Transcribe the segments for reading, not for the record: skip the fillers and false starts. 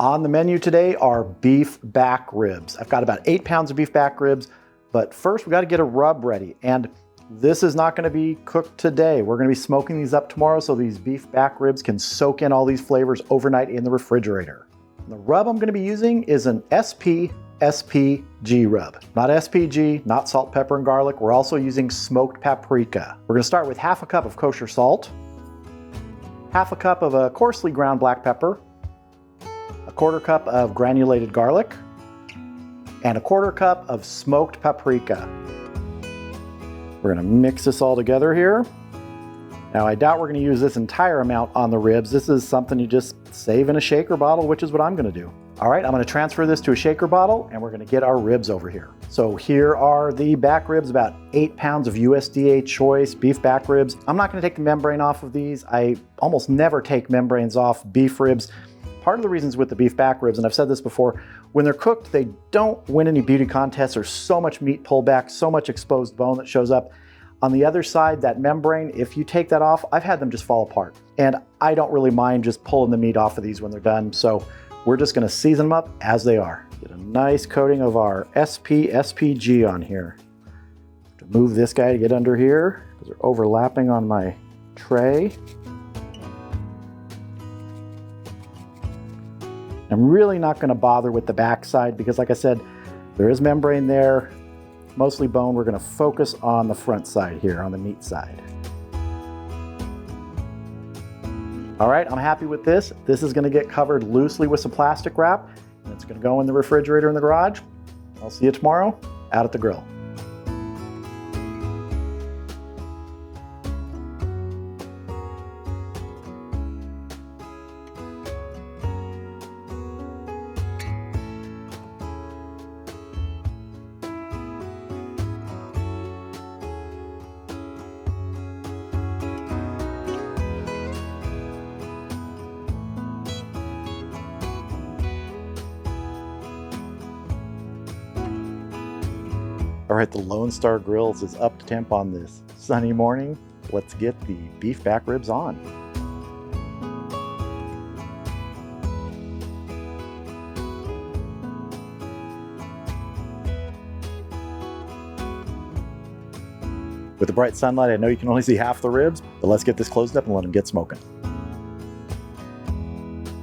On the menu today are beef back ribs. I've got about 8 pounds of beef back ribs, but first we got to get a rub ready. And this is not going to be cooked today. We're going to be smoking these up tomorrow so these beef back ribs can soak in all these flavors overnight in the refrigerator. The rub I'm going to be using is an SPSPG rub. Not SPG, not salt, pepper, and garlic. We're also using smoked paprika. We're going to start with half a cup of kosher salt, half a cup of a coarsely ground black pepper, a quarter cup of granulated garlic, and a quarter cup of smoked paprika. We're going to mix this all together here. Now I doubt we're going to use this entire amount on the ribs. This is something you just save in a shaker bottle, which is what I'm going to do. All right, I'm going to transfer this to a shaker bottle and we're going to get our ribs over here. So here are the back ribs, about 8 pounds of USDA choice beef back ribs. I'm not going to take the membrane off of these. I almost never take membranes off beef ribs. Part of the reasons with the beef back ribs, and I've said this before, when they're cooked, they don't win any beauty contests. There's so much meat pulled back, so much exposed bone that shows up. On the other side, that membrane, if you take that off, I've had them just fall apart. And I don't really mind just pulling the meat off of these when they're done. So we're just gonna season them up as they are. Get a nice coating of our SPSPG on here. To move this guy to get under here, because they're overlapping on my tray. I'm really not gonna bother with the backside because like I said, there is membrane there, mostly bone. We're gonna focus on the front side here, on the meat side. All right, I'm happy with this. This is gonna get covered loosely with some plastic wrap, and it's gonna go in the refrigerator in the garage. I'll see you tomorrow out at the grill. All right, the Lone Star Grillz is up to temp on this sunny morning. Let's get the beef back ribs on. With the bright sunlight, I know you can only see half the ribs, but let's get this closed up and let them get smoking.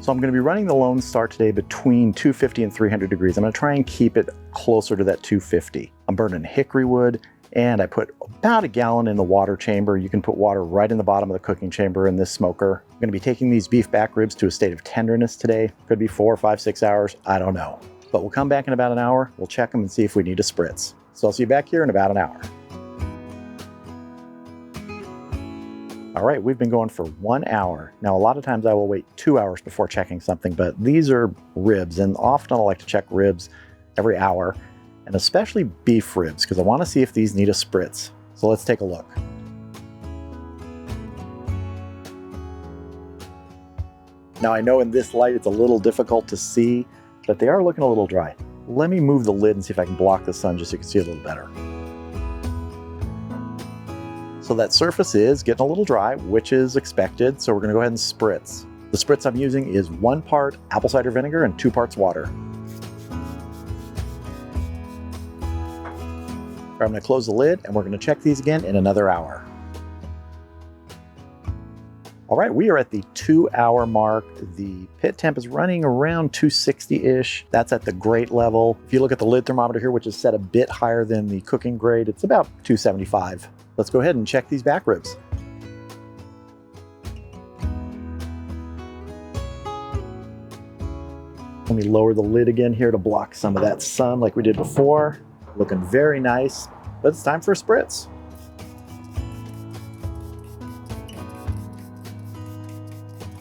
So I'm going to be running the Lone Star today between 250 and 300 degrees. I'm going to try and keep it closer to that 250. I'm burning hickory wood and I put about 1 gallon in the water chamber. You can put water right in the bottom of the cooking chamber in this smoker. I'm going to be taking these beef back ribs to a state of tenderness today. Could be 4, 5, 6 hours. I don't know. But we'll come back in about an hour. We'll check them and see if we need a spritz. So I'll see you back here in about an hour. All right, we've been going for 1 hour. Now, a lot of times I will wait 2 hours before checking something, but these are ribs, and often I like to check ribs every hour, and especially beef ribs, because I want to see if these need a spritz. So let's take a look. Now, I know in this light it's a little difficult to see, but they are looking a little dry. Let me move the lid and see if I can block the sun just so you can see a little better. So that surface is getting a little dry, which is expected. So we're gonna go ahead and spritz. The spritz I'm using is 1 part apple cider vinegar and 2 parts water. I'm gonna close the lid and we're gonna check these again in another hour. All right, we are at the 2-hour mark. The pit temp is running around 260-ish. That's at the grate level. If you look at the lid thermometer here, which is set a bit higher than the cooking grade, it's about 275. Let's go ahead and check these back ribs. Let me lower the lid again here to block some of that sun like we did before. Looking very nice, but it's time for a spritz.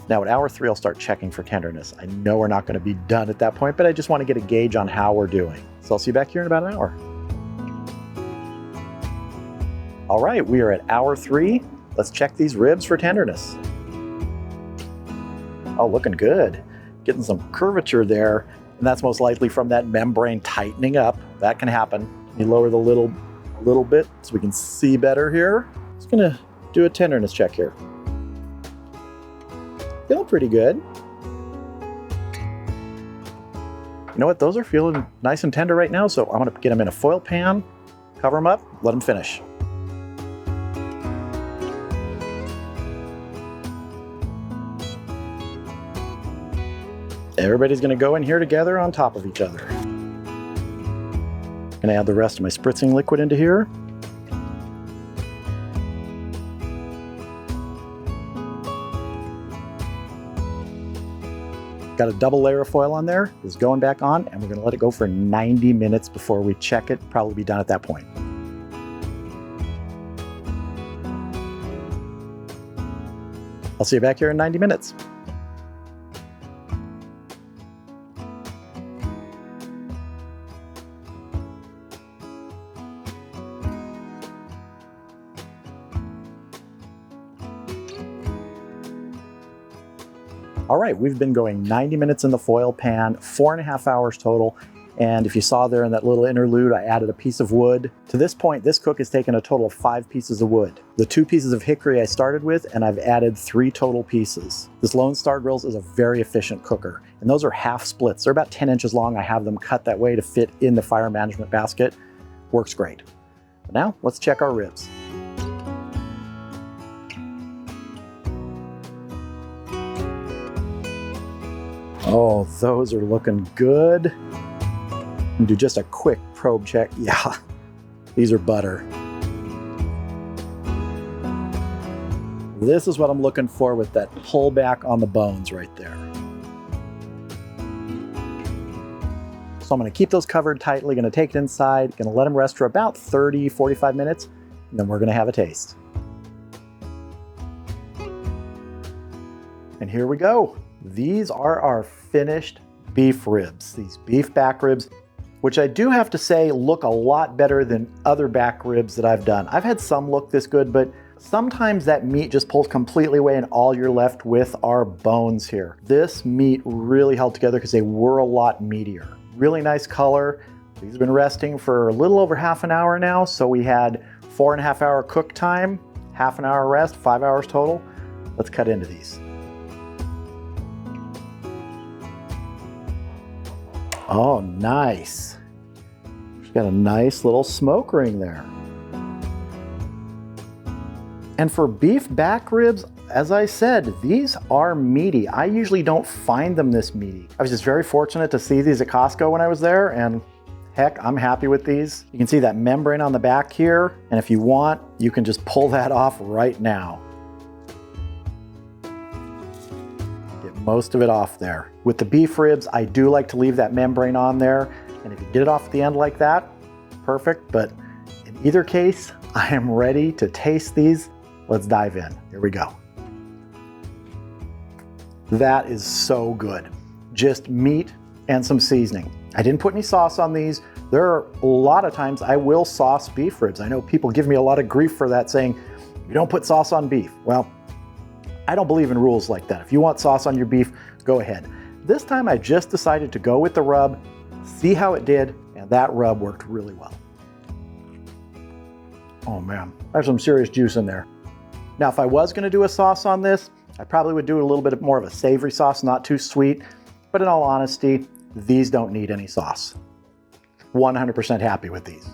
Now at hour 3, I'll start checking for tenderness. I know we're not gonna be done at that point, but I just wanna get a gauge on how we're doing. So I'll see you back here in about an hour. All right, we are at hour 3. Let's check these ribs for tenderness. Oh, looking good. Getting some curvature there, and that's most likely from that membrane tightening up. That can happen. Let me lower the lid a little bit so we can see better here. Just gonna do a tenderness check here. Feeling pretty good. know what? Those are feeling nice and tender right now, so I'm gonna get them in a foil pan, cover them up, let them finish. Everybody's gonna go in here together on top of each other. Gonna add the rest of my spritzing liquid into here. Got a double layer of foil on there. It's going back on, and we're gonna let it go for 90 minutes before we check it. Probably be done at that point. I'll see you back here in 90 minutes. All right, we've been going 90 minutes in the foil pan, 4.5 hours total. And if you saw there in that little interlude, I added a piece of wood. To this point, this cook has taken a total of 5 pieces of wood. The 2 pieces of hickory I started with, and I've added 3 total pieces. This Lone Star Grillz is a very efficient cooker, and those are half splits. They're about 10 inches long. I have them cut that way to fit in the fire management basket. Works great. But now, let's check our ribs. Oh, those are looking good. And do just a quick probe check. Yeah, these are butter. This is what I'm looking for with that pullback on the bones right there. So I'm gonna keep those covered tightly, gonna take it inside, gonna let them rest for about 30, 45 minutes, and then we're gonna have a taste. And here we go. These are our finished beef ribs, these beef back ribs, which I do have to say look a lot better than other back ribs that I've done. I've had some look this good, but sometimes that meat just pulls completely away and all you're left with are bones here. This meat really held together because they were a lot meatier. Really nice color. These have been resting for a little over half an hour now, so we had 4.5 hour cook time, half an hour rest, 5 hours total. Let's cut into these. Oh, nice. She's got a nice little smoke ring there. And for beef back ribs, as I said, these are meaty. I usually don't find them this meaty. I was just very fortunate to see these at Costco when I was there, and heck, I'm happy with these. You can see that membrane on the back here, and if you want, you can just pull that off right now. Most of it off there. With the beef ribs, I do like to leave that membrane on there, and if you get it off at the end like that, perfect. But in either case, I am ready to taste these. Let's dive in. Here we go. That is so good. Just meat and some seasoning. I didn't put any sauce on these. There are a lot of times I will sauce beef ribs. I know people give me a lot of grief for that, saying, you don't put sauce on beef. Well, I don't believe in rules like that. If you want sauce on your beef, go ahead. This time I just decided to go with the rub, see how it did, and that rub worked really well. Oh man, there's some serious juice in there. Now, if I was gonna do a sauce on this, I probably would do a little bit more of a savory sauce, not too sweet, but in all honesty, these don't need any sauce. 100% happy with these.